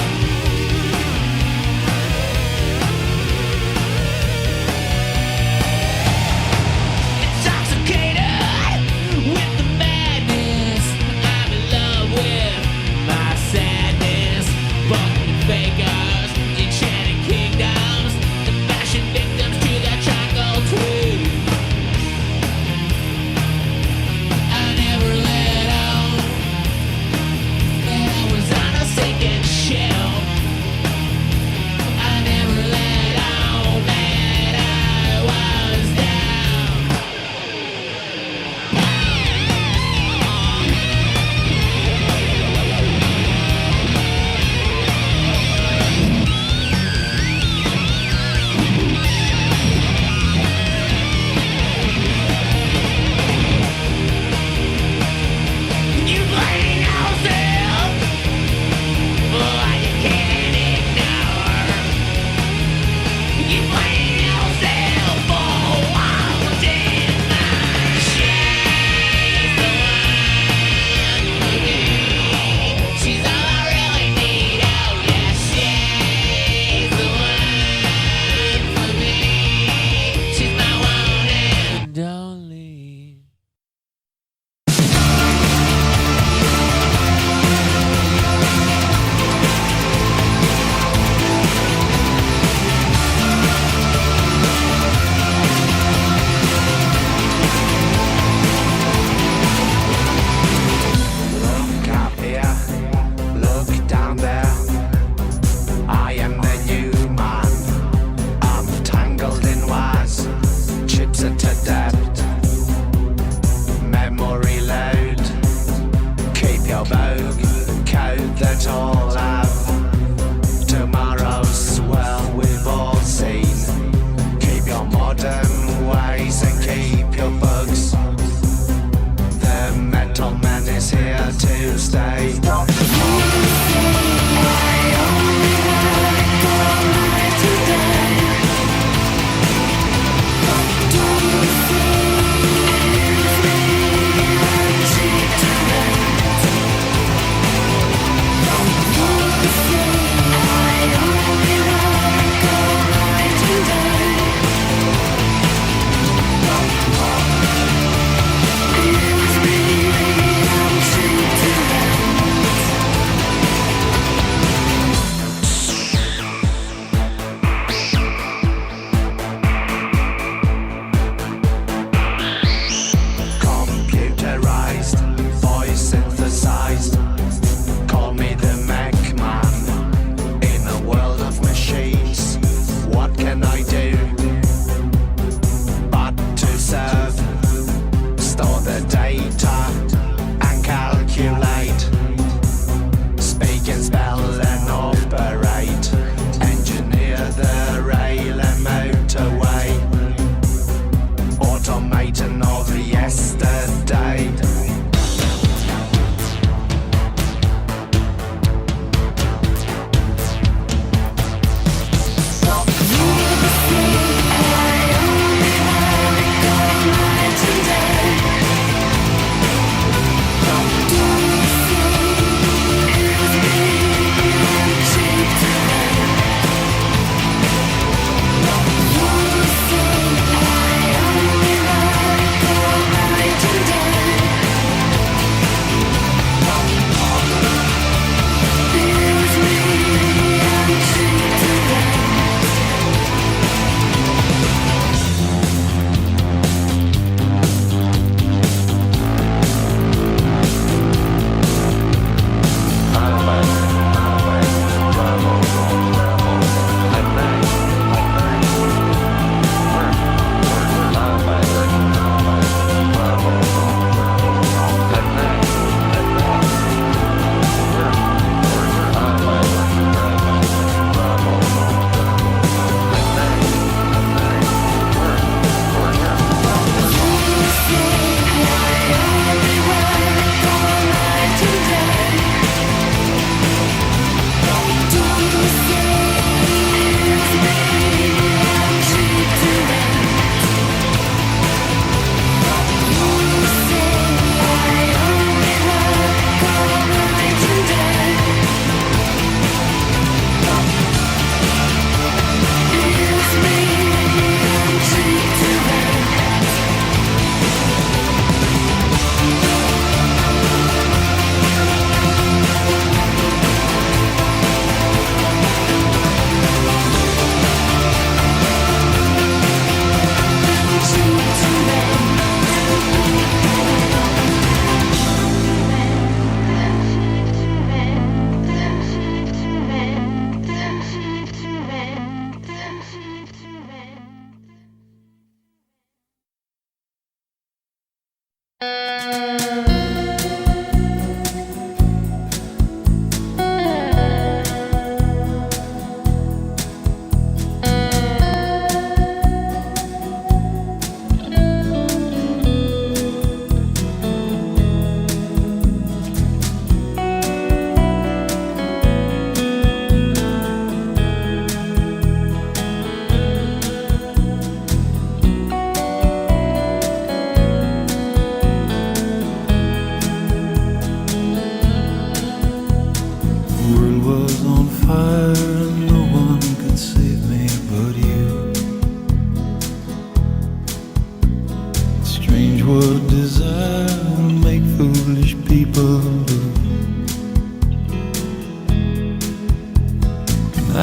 Intoxicated with the madness, I'm in love with my sadness. Fucking fakers, enchanted kingdoms, the fashion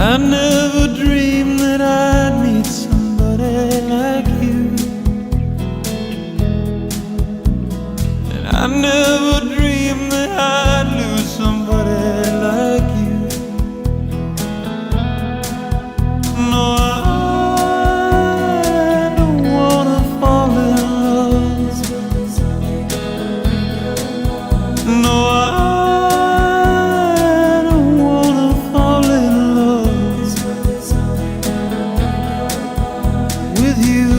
I never dreamed that I'd meet somebody like you, and I never dreamed that I'd lose somebody like you. No, I don't wanna fall in love. No, I don't wanna fall in love with you.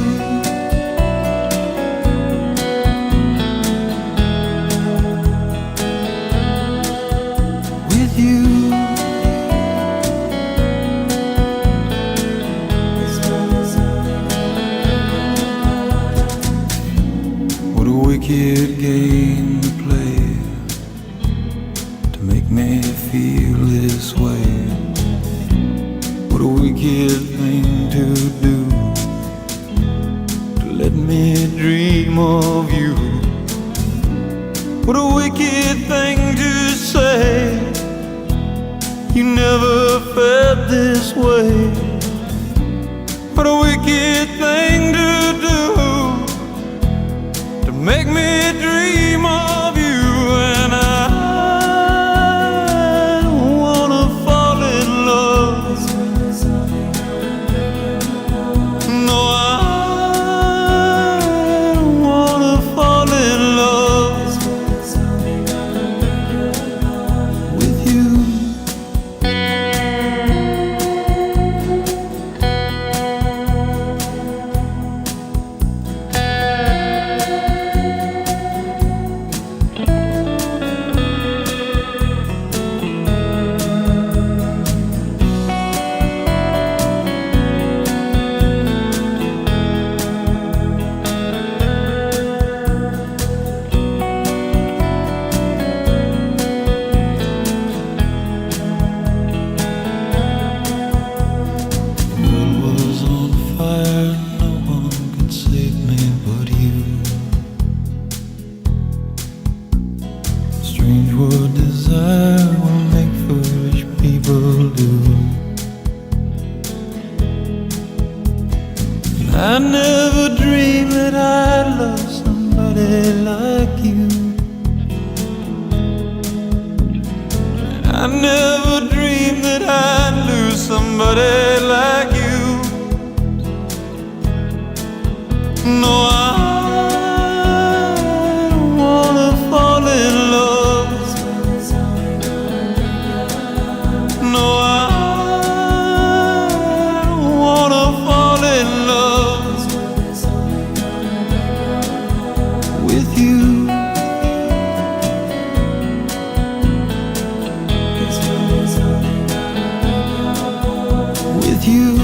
With you. What a wicked game to play to make me feel this way. What a wicked thing to do to let me dream of you. What a wicked thing to say. You never felt this way. What a wicked thing to do to make me dream of you. And I don't wanna fall in love. No, I don't wanna fall in love with you. The world was on fire, no one could save me but you. Strange what desire will make foolish people do. I never dreamed that I'd love somebody like you. I never dreamed that I'd lose somebody like you. No, I don't wanna fall in love. No, I don't wanna fall in love with you. With you.